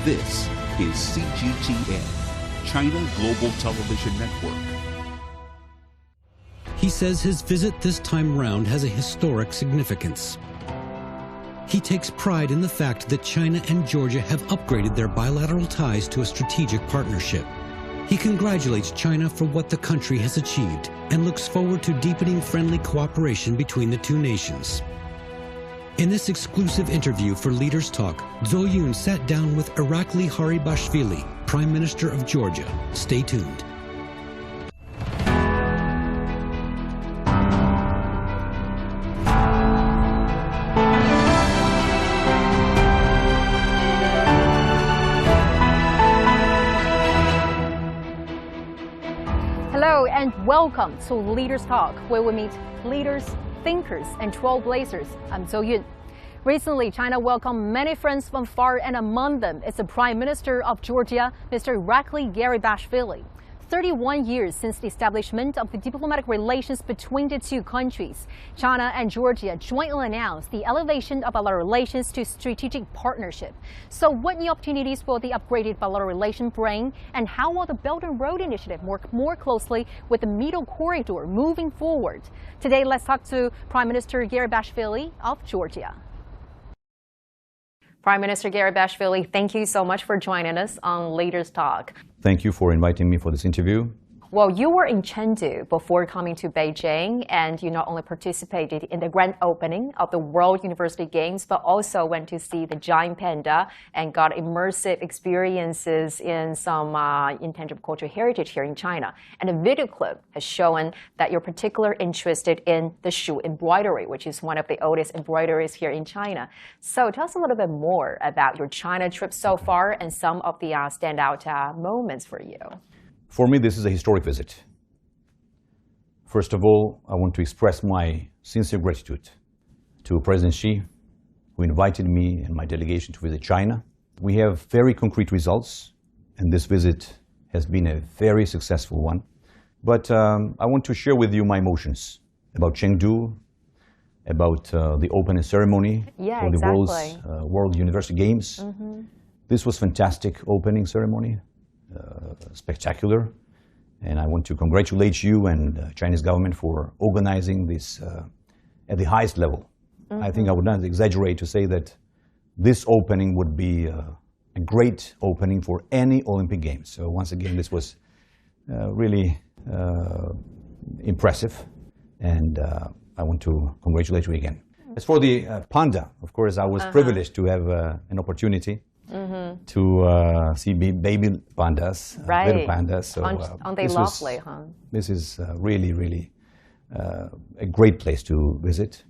This is CGTN, China Global Television Network. He says his visit this time round has a historic significance. He takes pride in the fact that China and Georgia have upgraded their bilateral ties to a strategic partnership. He congratulates China for what the country has achieved and looks forward to deepening friendly cooperation between the two nations. In this exclusive interview for Leaders Talk, Zhou Yun sat down with Irakli Garibashvili, Prime Minister of Georgia. Stay tuned. Hello and welcome to Leaders Talk, where we meet leaders, thinkers, and trailblazers. I'm Zhou Yun. Recently, China welcomed many friends from far, and among them is the Prime Minister of Georgia, Mr. Irakli Garibashvili. 31 years since the establishment of the diplomatic relations between the two countries, China and Georgia jointly announced the elevation of bilateral relations to strategic partnership. So what new opportunities will the upgraded bilateral relation bring, and how will the Belt and Road Initiative work more closely with the Middle Corridor moving forward? Today, let's talk to Prime Minister Garibashvili of Georgia. Prime Minister Garibashvili, thank you so much for joining us on Leaders Talk. Thank you for inviting me for this interview. Well, you were in Chengdu before coming to Beijing, and you not only participated in the grand opening of the World University Games, but also went to see the giant panda and got immersive experiences in some intangible cultural heritage here in China. And a video clip has shown that you're particularly interested in the shoe embroidery, which is one of the oldest embroideries here in China. So tell us a little bit more about your China trip so far and some of the standout moments for you. For me, this is a historic visit. First of all, I want to express my sincere gratitude to President Xi, who invited me and my delegation to visit China. We have very concrete results, and this visit has been a very successful one. But I want to share with you my emotions about Chengdu, about the opening ceremony for the World University Games. This was fantastic opening ceremony. Spectacular, and I want to congratulate you and the Chinese government for organizing this at the highest level. I think I would not exaggerate to say that this opening would be a great opening for any Olympic Games. So once again, this was really impressive, and I want to congratulate you again. As for the panda, of course, I was privileged to have an opportunity to see baby pandas, little pandas. So, aren't they lovely, huh? This is really, really a great place to visit.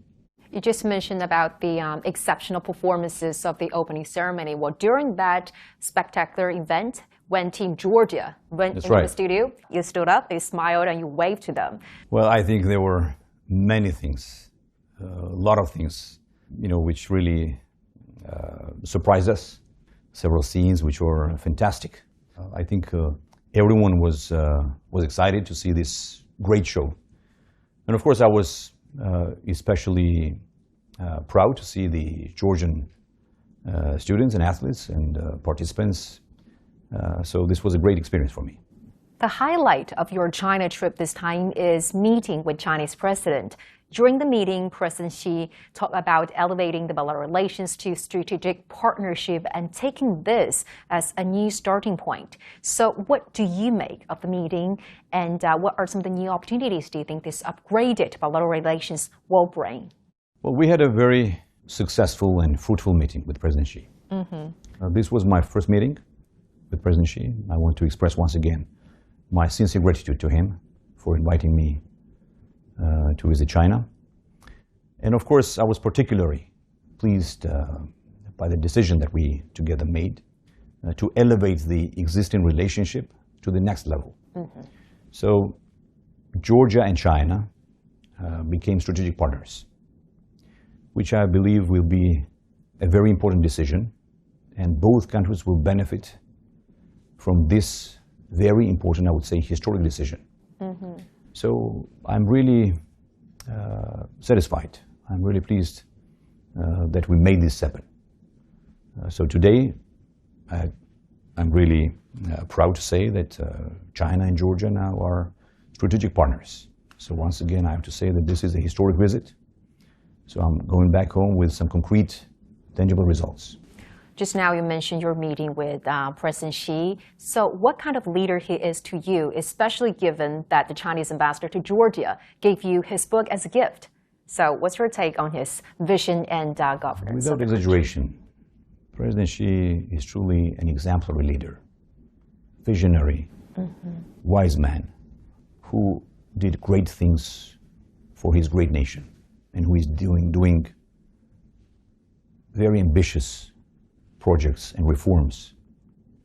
You just mentioned about the exceptional performances of the opening ceremony. Well, during that spectacular event, when Team Georgia went into the studio, you stood up, you smiled, and you waved to them. Well, I think there were many things, a lot of things, which really surprised us. Several scenes which were fantastic. I think everyone was excited to see this great show. And of course, I was especially proud to see the Georgian students and athletes and participants. So this was a great experience for me. The highlight of your China trip this time is meeting with Chinese President. During the meeting, President Xi talked about elevating the bilateral relations to strategic partnership and taking this as a new starting point. So what do you make of the meeting, and what are some of the new opportunities do you think this upgraded bilateral relations will bring? Well, we had a very successful and fruitful meeting with President Xi. This was my first meeting with President Xi. I want to express once again my sincere gratitude to him for inviting me to visit China. And of course, I was particularly pleased by the decision that we together made to elevate the existing relationship to the next level. So Georgia and China became strategic partners, which I believe will be a very important decision, and both countries will benefit from this very important, I would say, historic decision. So I'm really satisfied. I'm really pleased that we made this happen. So today, I'm really proud to say that China and Georgia now are strategic partners. So once again, I have to say that this is a historic visit. So I'm going back home with some concrete, tangible results. Just now you mentioned your meeting with President Xi. So what kind of leader he is to you, especially given that the Chinese ambassador to Georgia gave you his book as a gift? So what's your take on his vision and governance? Without exaggeration, President Xi is truly an exemplary leader, visionary, wise man, who did great things for his great nation, and who is doing very ambitious projects and reforms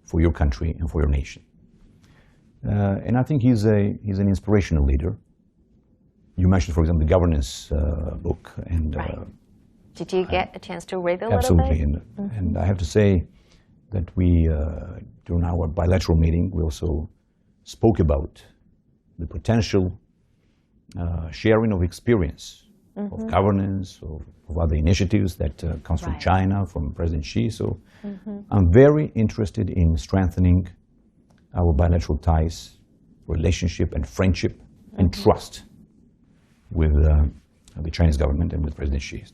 for your country and for your nation. And I think he's an inspirational leader. You mentioned, for example, the governance book. And, right. Did you get a chance to read it a absolutely. little bit? Absolutely. And I have to say that we, during our bilateral meeting, we also spoke about the potential sharing of experience of governance, of other initiatives that comes from China, from President Xi. So I'm very interested in strengthening our bilateral ties, relationship and friendship and trust with the Chinese government and with President Xi.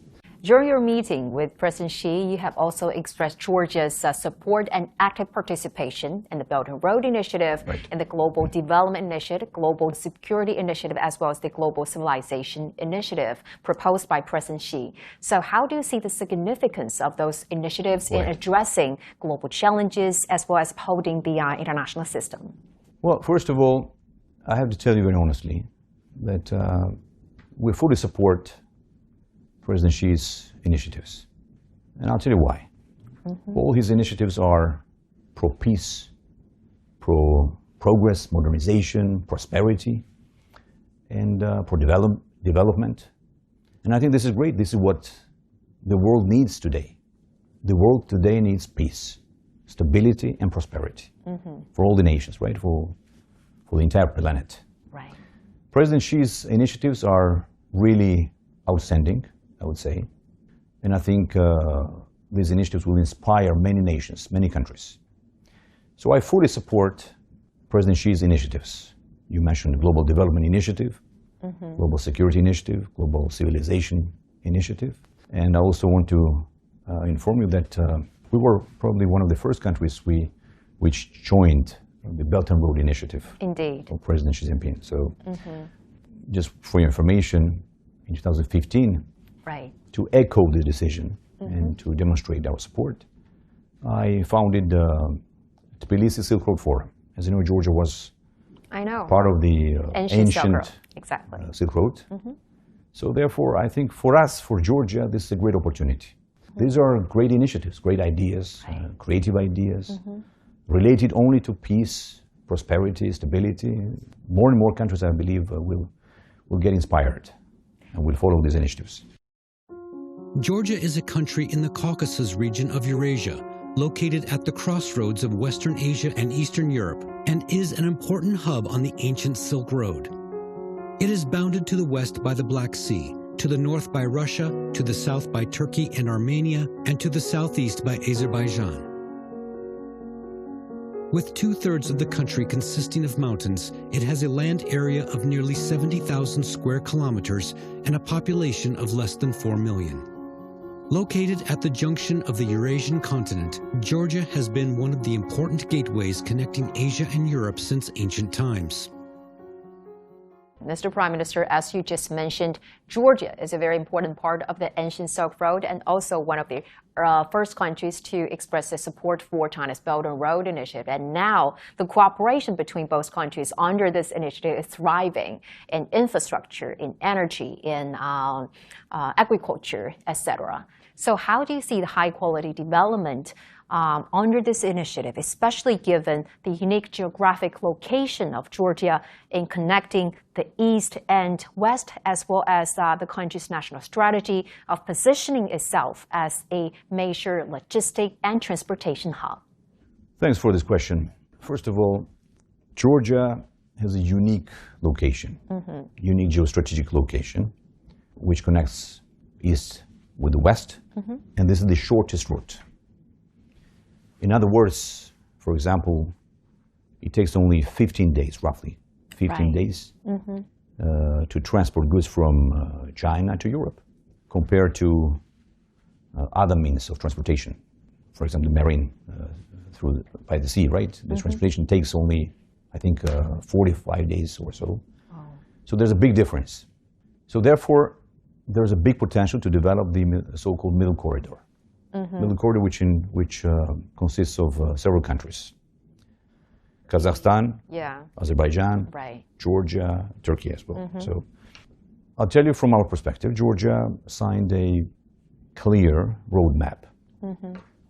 During your meeting with President Xi, you have also expressed Georgia's support and active participation in the Belt and Road Initiative, in the Global Development Initiative, Global Security Initiative, as well as the Global Civilization Initiative proposed by President Xi. So how do you see the significance of those initiatives in addressing global challenges as well as upholding the international system? Well, first of all, I have to tell you very honestly that we fully support President Xi's initiatives. And I'll tell you why. All his initiatives are pro-peace, pro-progress, modernization, prosperity, and pro-development. And I think this is great. This is what the world needs today. The world today needs peace, stability, and prosperity for all the nations, right? For the entire planet. Right. President Xi's initiatives are really outstanding, I would say. And I think these initiatives will inspire many nations, many countries. So I fully support President Xi's initiatives. You mentioned the Global Development Initiative, Global Security Initiative, Global Civilization Initiative. And I also want to inform you that we were probably one of the first countries which joined the Belt and Road Initiative. Indeed. Of President Xi Jinping. So just for your information, in 2015, to echo the decision and to demonstrate our support, I founded the Tbilisi Silk Road Forum. As you know, Georgia was part of the ancient Silk Road. So therefore, I think for us, for Georgia, this is a great opportunity. These are great initiatives, great ideas, creative ideas, related only to peace, prosperity, stability. More and more countries, I believe, will get inspired and will follow these initiatives. Georgia is a country in the Caucasus region of Eurasia, located at the crossroads of Western Asia and Eastern Europe, and is an important hub on the ancient Silk Road. It is bounded to the west by the Black Sea, to the north by Russia, to the south by Turkey and Armenia, and to the southeast by Azerbaijan. With 2/3 of the country consisting of mountains, it has a land area of nearly 70,000 square kilometers and a population of less than 4 million. Located at the junction of the Eurasian continent, Georgia has been one of the important gateways connecting Asia and Europe since ancient times. Mr. Prime Minister, as you just mentioned, Georgia is a very important part of the ancient Silk Road and also one of the first countries to express their support for China's Belt and Road Initiative. And now the cooperation between both countries under this initiative is thriving in infrastructure, in energy, in agriculture, etc. So how do you see the high-quality development under this initiative, especially given the unique geographic location of Georgia in connecting the East and West, as well as the country's national strategy of positioning itself as a major logistic and transportation hub? Thanks for this question. First of all, Georgia has a unique location, unique geostrategic location, which connects East with the West, and this is the shortest route. In other words, for example, it takes only 15 days, roughly 15 days to transport goods from China to Europe, compared to other means of transportation. For example, marine by the sea, right? The transportation takes only, I think, 45 days or so. Oh. So there's a big difference. So therefore, there's a big potential to develop the so-called middle corridor. Middle corridor, which consists of several countries: Kazakhstan, Azerbaijan, Georgia, Turkey as well. So I'll tell you from our perspective, Georgia signed a clear roadmap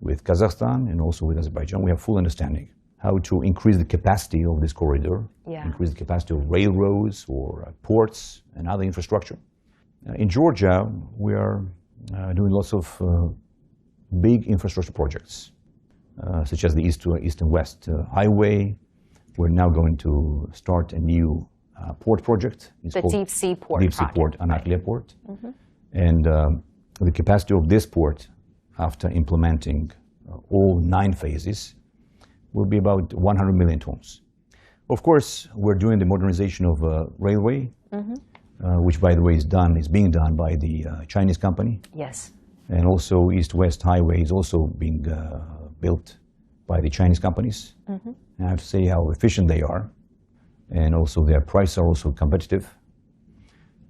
with Kazakhstan and also with Azerbaijan. We have full understanding how to increase the capacity of this corridor, increase the capacity of railroads or ports and other infrastructure. In Georgia, we are doing lots of big infrastructure projects, such as the East and West Highway. We're now going to start a new port project. It's the Deep Sea Port Deep Sea Port, Irakli Airport. And the capacity of this port, after implementing all 9 phases, will be about 100 million tons. Of course, we're doing the modernization of railway, which, by the way, is being done by the Chinese company. Yes. And also East-West Highway is also being built by the Chinese companies. And I have to say how efficient they are. And also their prices are also competitive.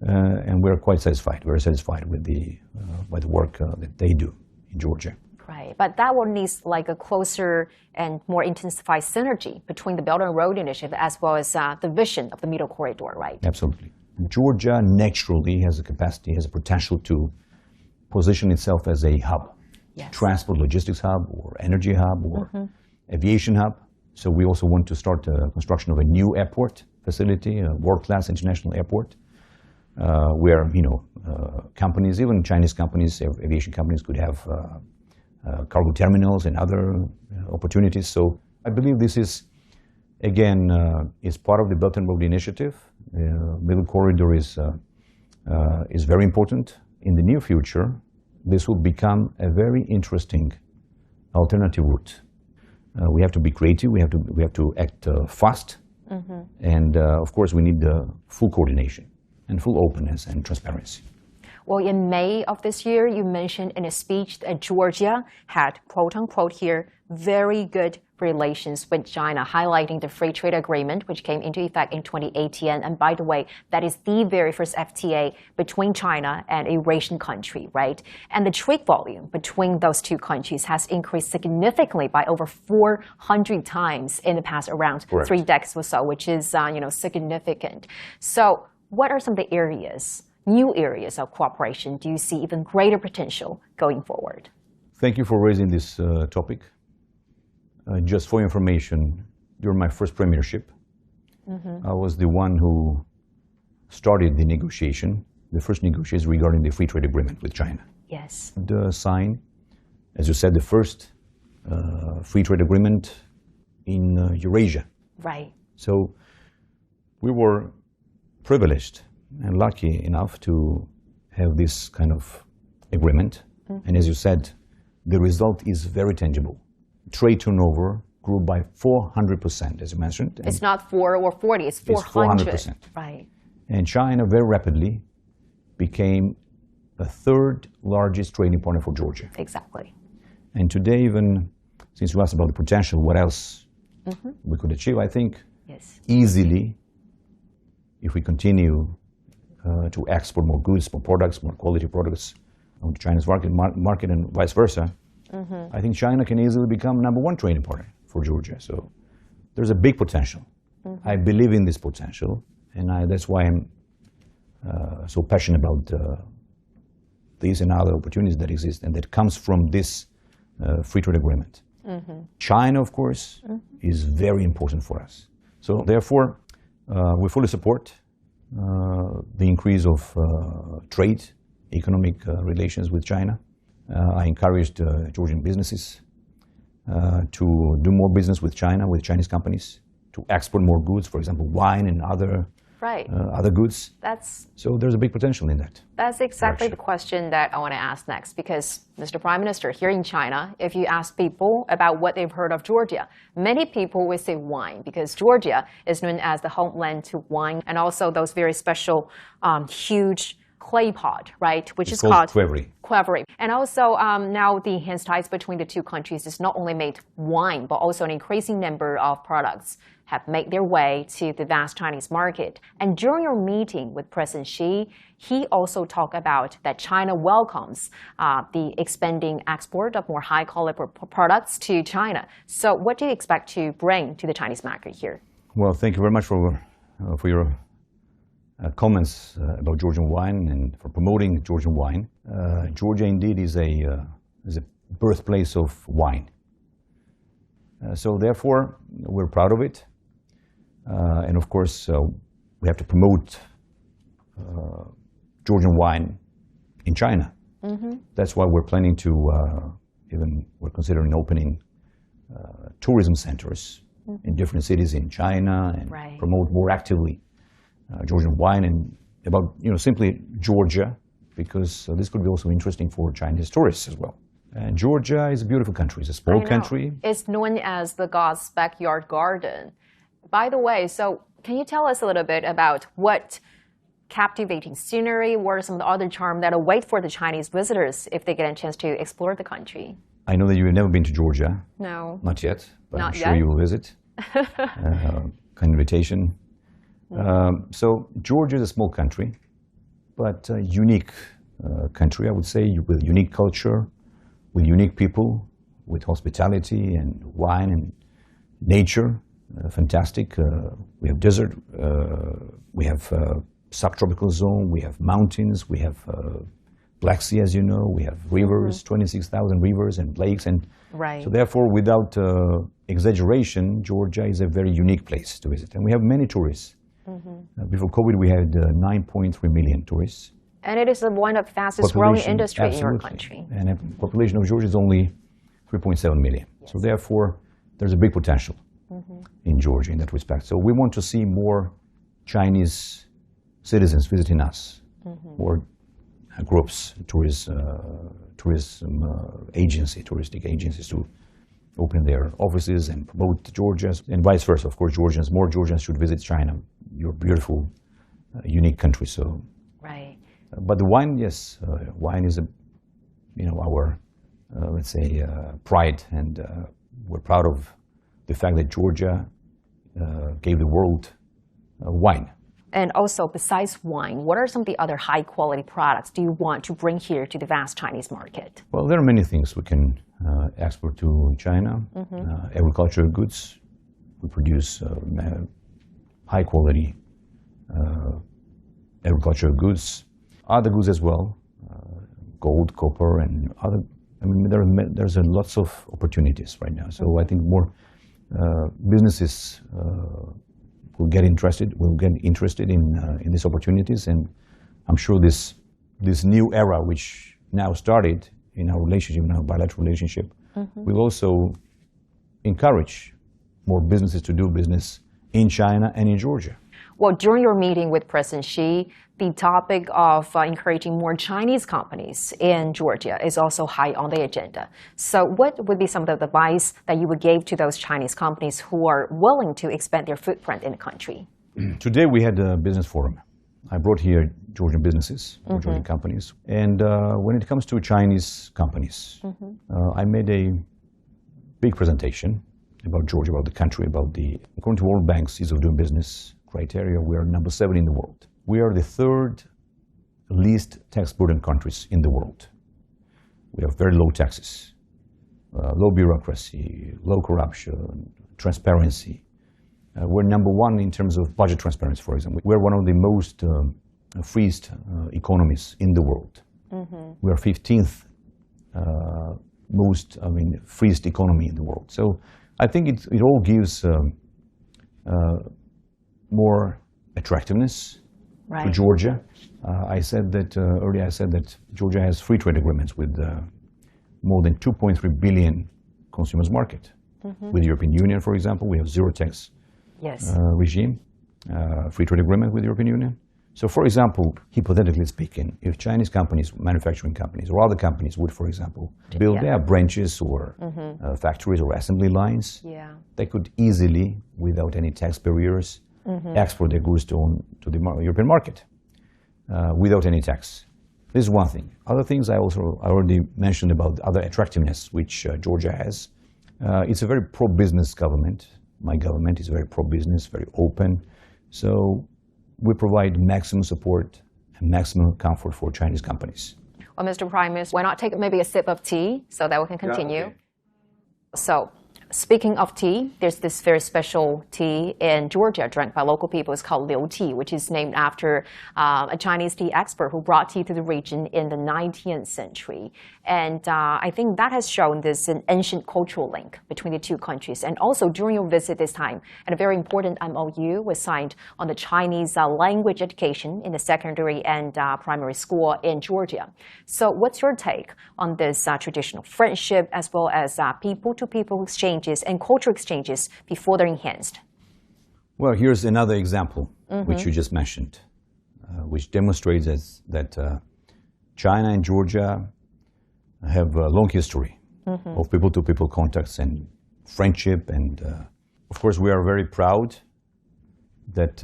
And we're quite satisfied, very satisfied with the work that they do in Georgia. Right, but that will need like a closer and more intensified synergy between the Belt and Road Initiative as well as the vision of the Middle Corridor, right? Absolutely. Georgia naturally has a capacity, has a potential to position itself as a hub, transport logistics hub or energy hub or aviation hub. So we also want to start construction of a new airport facility, a world-class international airport, where companies, even Chinese companies, aviation companies, could have cargo terminals and other opportunities. So I believe this is, again, is part of the Belt and Road Initiative. Middle corridor is very important. In the near future, this will become a very interesting alternative route. We have to be creative. We have to act fast, and of course, we need full coordination and full openness and transparency. Well, in May of this year, you mentioned in a speech that Georgia had, quote unquote here, very good relations with China, highlighting the free trade agreement, which came into effect in 2018. And by the way, that is the very first FTA between China and a Eurasian country, right? And the trade volume between those two countries has increased significantly by over 400 times in the past around 3 decades or so, which is, significant. So what are some of the areas, new areas of cooperation do you see even greater potential going forward? Thank you for raising this topic. Just for information, during my first premiership, I was the one who started the negotiation, the first negotiations regarding the free trade agreement with China. Yes. And signed, as you said, the first free trade agreement in Eurasia. Right. So we were privileged and lucky enough to have this kind of agreement. And as you said, the result is very tangible. Trade turnover grew by 400%, as you mentioned. It's not 4 or 40, it's 400. It's 400%. Right. And China very rapidly became the 3rd largest trading partner for Georgia. Exactly. And today, even since you asked about the potential, what else we could achieve, I think easily, if we continue to export more goods, more products, more quality products on China's market and vice versa, I think China can easily become #1 trading partner for Georgia. So there's a big potential. I believe in this potential, and that's why I'm so passionate about these and other opportunities that exist and that comes from this free trade agreement. China, of course, is very important for us. So therefore, we fully support the increase of trade, economic relations with China. I encouraged Georgian businesses to do more business with China, with Chinese companies, to export more goods, for example, wine and other Right. other goods. So there's a big potential in that. That's exactly the question that I want to ask next, because Mr. Prime Minister, here in China, if you ask people about what they've heard of Georgia, many people will say wine, because Georgia is known as the homeland to wine, and also those very special, huge clay pot, right, which is called Qvevri. And also now the enhanced ties between the two countries is not only made wine, but also an increasing number of products have made their way to the vast Chinese market. And during your meeting with President Xi, he also talked about that China welcomes the expanding export of more high-quality products to China. So what do you expect to bring to the Chinese market here? Well, thank you very much for your comments about Georgian wine and for promoting Georgian wine. Georgia indeed is a birthplace of wine. So therefore, we're proud of it. And of course, we have to promote Georgian wine in China. That's why we're planning to, we're considering opening tourism centers in different cities in China and promote more actively Georgian wine and about, simply Georgia, because this could be also interesting for Chinese tourists as well. And Georgia is a beautiful country. It's a small country. It's known as the God's backyard garden. By the way, so can you tell us a little bit about what captivating scenery, what are some of the other charms that await for the Chinese visitors if they get a chance to explore the country? I know that you've never been to Georgia. No. Not yet, but Not I'm sure yet. you will visit. Kind invitation. So Georgia is a small country, but a unique country, I would say, with unique culture, with unique people, with hospitality and wine and nature. Fantastic. We have desert, we have subtropical zone, we have mountains, we have Black Sea, as you know, we have rivers, 26,000 rivers and lakes. And so therefore, without exaggeration, Georgia is a very unique place to visit. And we have many tourists. Before COVID, we had 9.3 million tourists. And it is one of the fastest growing industries in your country. And the population of Georgia is only 3.7 million. So therefore, there's a big potential in Georgia in that respect. So we want to see more Chinese citizens visiting us, more groups, touristic agencies to open their offices and promote Georgia, and vice versa. Of course, more Georgians should visit China, your beautiful, unique country. So, but the wine, yes, wine is our, let's say, pride, and we're proud of the fact that Georgia gave the world wine. And also, besides wine, what are some of the other high-quality products do you want to bring here to the vast Chinese market? Well, there are many things we can export to China. Agricultural goods. We produce high-quality agricultural goods. Other goods as well, gold, copper, and other. I mean, there's lots of opportunities right now. So I think more businesses will get interested in these opportunities, and I'm sure this new era, which now started in our relationship, in our bilateral relationship, will also encourage more businesses to do business in China and in Georgia. Well, during your meeting with President Xi, the topic of encouraging more Chinese companies in Georgia is also high on the agenda. So what would be some of the advice that you would give to those Chinese companies who are willing to expand their footprint in the country? Today we had a business forum. I brought here Georgian businesses, Georgian companies. And when it comes to Chinese companies, I made a big presentation about Georgia, about the country, according to World Bank's ease of doing business criteria, we are number 7 in the world. We are the 3rd least tax burden countries in the world. We have very low taxes, low bureaucracy, low corruption, transparency. We're number 1 in terms of budget transparency, for example. We're one of the most freest economies in the world. We are 15th most, freest economy in the world. So I think it all gives more attractiveness to Georgia. I said that earlier. I said that Georgia has free trade agreements with more than 2.3 billion consumers market. With the European Union, for example, we have zero tax regime. free trade agreement with the European Union. So, for example, hypothetically speaking, if Chinese companies, manufacturing companies, or other companies would, for example, build their branches or factories or assembly lines, they could easily, without any tax barriers, export their goods to the European market without any tax. This is one thing. Other things I already mentioned about other attractiveness which Georgia has. It's a very pro-business government. My government is very pro-business, very open. So we provide maximum support and maximum comfort for Chinese companies. Well, Mr. Prime Minister, why not take maybe a sip of tea so that we can continue? Yeah, okay. So, speaking of tea, there's this very special tea in Georgia drank by local people. It's called Liu tea, which is named after a Chinese tea expert who brought tea to the region in the 19th century. And I think that has shown this an ancient cultural link between the two countries. And also during your visit this time, a very important MOU was signed on the Chinese language education in the secondary and primary school in Georgia. So what's your take on this traditional friendship as well as people-to-people exchanges and cultural exchanges before they're enhanced? Well, here's another example, which you just mentioned, which demonstrates that China and Georgia have a long history of people-to-people contacts and friendship. And of course, we are very proud that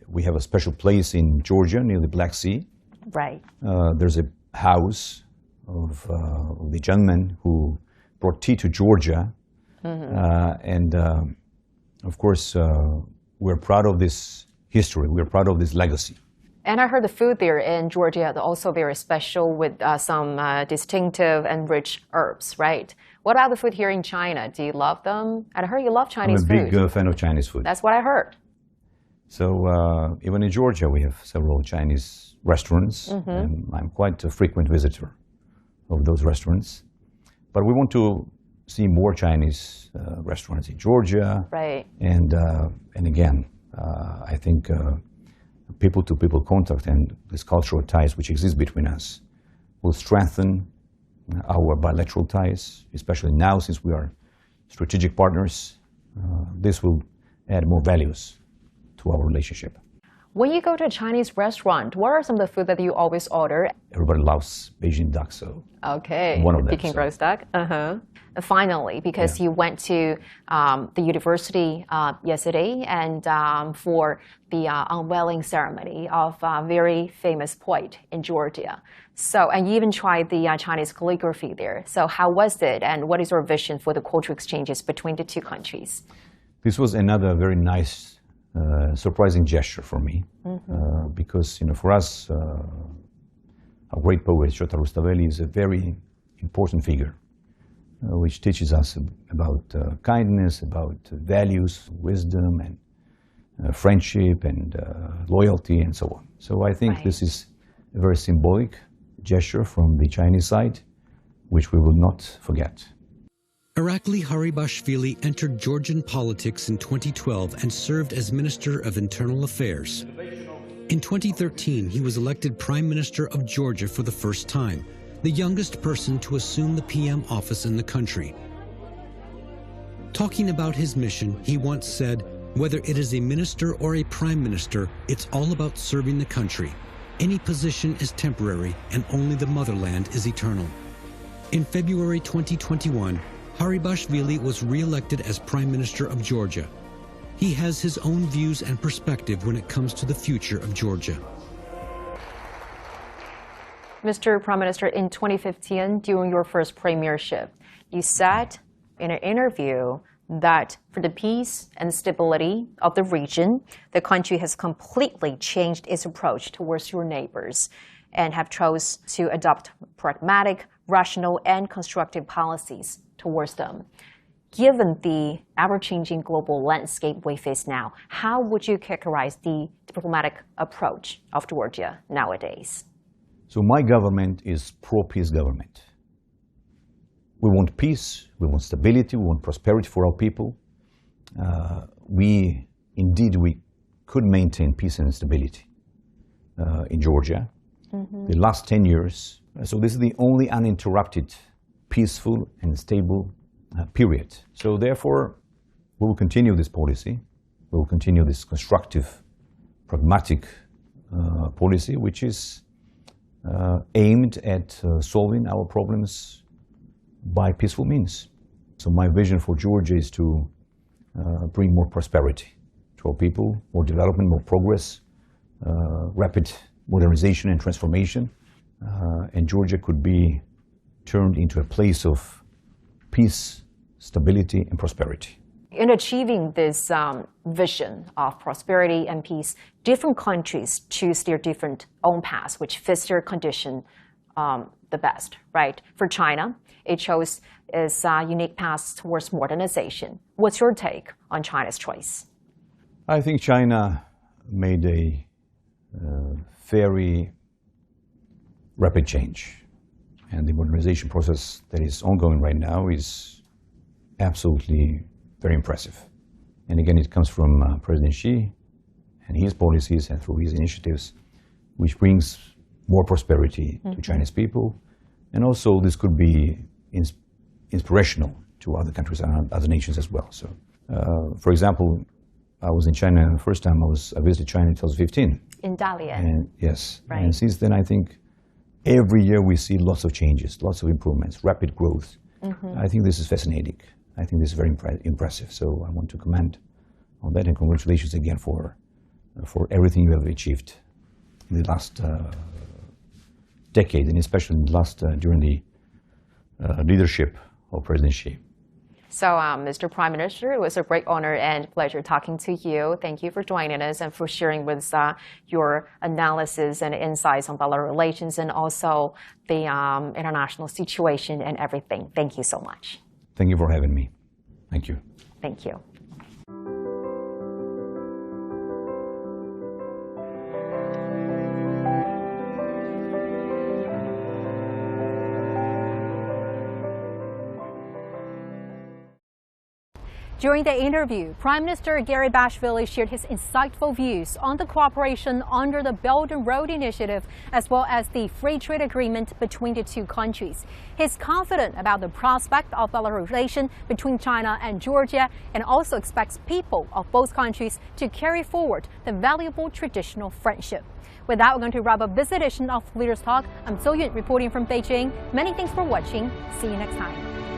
we have a special place in Georgia near the Black Sea. Right. There's a house of the gentleman who brought tea to Georgia. Of course, we're proud of this history. We're proud of this legacy. And I heard the food there in Georgia is also very special with some distinctive and rich herbs, right? What about the food here in China? Do you love them? And I heard you love Chinese food. I'm a big fan of Chinese food. That's what I heard. So even in Georgia, we have several Chinese restaurants. And I'm quite a frequent visitor of those restaurants. But we want to see more Chinese restaurants in Georgia. Right. And again, I think people-to-people contact and these cultural ties which exist between us will strengthen our bilateral ties, especially now since we are strategic partners. This will add more values to our relationship. When you go to a Chinese restaurant, what are some of the food that you always order? Everybody loves Beijing duck, so okay, one of them. Peking roast duck. Finally, because you went to the university yesterday and for the unveiling ceremony of a very famous poet in Georgia. So, and you even tried the Chinese calligraphy there. So how was it, and what is your vision for the cultural exchanges between the two countries? This was another very nice surprising gesture for me, because for us, our great poet Shota Rustaveli is a very important figure, which teaches us about kindness, about values, wisdom, and friendship, and loyalty, and so on. So I think this is a very symbolic gesture from the Chinese side, which we will not forget. Irakli Garibashvili entered Georgian politics in 2012 and served as Minister of Internal Affairs. In 2013, he was elected Prime Minister of Georgia for the first time, the youngest person to assume the PM office in the country. Talking about his mission, he once said, "Whether it is a minister or a prime minister, it's all about serving the country. Any position is temporary, and only the motherland is eternal." In February 2021, Garibashvili was re-elected as Prime Minister of Georgia. He has his own views and perspective when it comes to the future of Georgia. Mr. Prime Minister, in 2015, during your first premiership, you said in an interview that for the peace and stability of the region, the country has completely changed its approach towards your neighbors and have chose to adopt pragmatic, rational, and constructive policies towards them. Given the ever-changing global landscape we face now, how would you characterize the diplomatic approach of Georgia nowadays? So my government is pro-peace government. We want peace, we want stability, we want prosperity for our people. We could maintain peace and stability in Georgia the last 10 years. So this is the only uninterrupted, peaceful and stable period. So therefore, we will continue this policy. We will continue this constructive, pragmatic policy, which is aimed at solving our problems by peaceful means. So my vision for Georgia is to bring more prosperity to our people, more development, more progress, rapid modernization and transformation. And Georgia could be turned into a place of peace, stability, and prosperity. In achieving this vision of prosperity and peace, different countries choose their different own paths, which fits their condition the best, right? For China, it chose its unique path towards modernization. What's your take on China's choice? I think China made a very rapid change. And the modernization process that is ongoing right now is absolutely very impressive. And again, it comes from President Xi and his policies and through his initiatives, which brings more prosperity to Chinese people. And also this could be inspirational to other countries and other nations as well. So, for example, I was in China the first time I visited China in 2015. In Dalian. And yes. Right. And since then, I think every year we see lots of changes, lots of improvements, rapid growth. I think this is fascinating. I think this is very impressive. So I want to commend on that, and congratulations again for everything you have achieved in the last decade, and especially in the last during the leadership of President Xi. So, Mr. Prime Minister, it was a great honor and pleasure talking to you. Thank you for joining us and for sharing with your analysis and insights on bilateral relations and also the international situation and everything. Thank you so much. Thank you for having me. Thank you. Thank you. During the interview, Prime Minister Garibashvili shared his insightful views on the cooperation under the Belt and Road Initiative, as well as the free trade agreement between the two countries. He's confident about the prospect of bilateral relation between China and Georgia, and also expects people of both countries to carry forward the valuable traditional friendship. With that, we're going to wrap up this edition of Leaders Talk. I'm So Yun reporting from Beijing. Many thanks for watching. See you next time.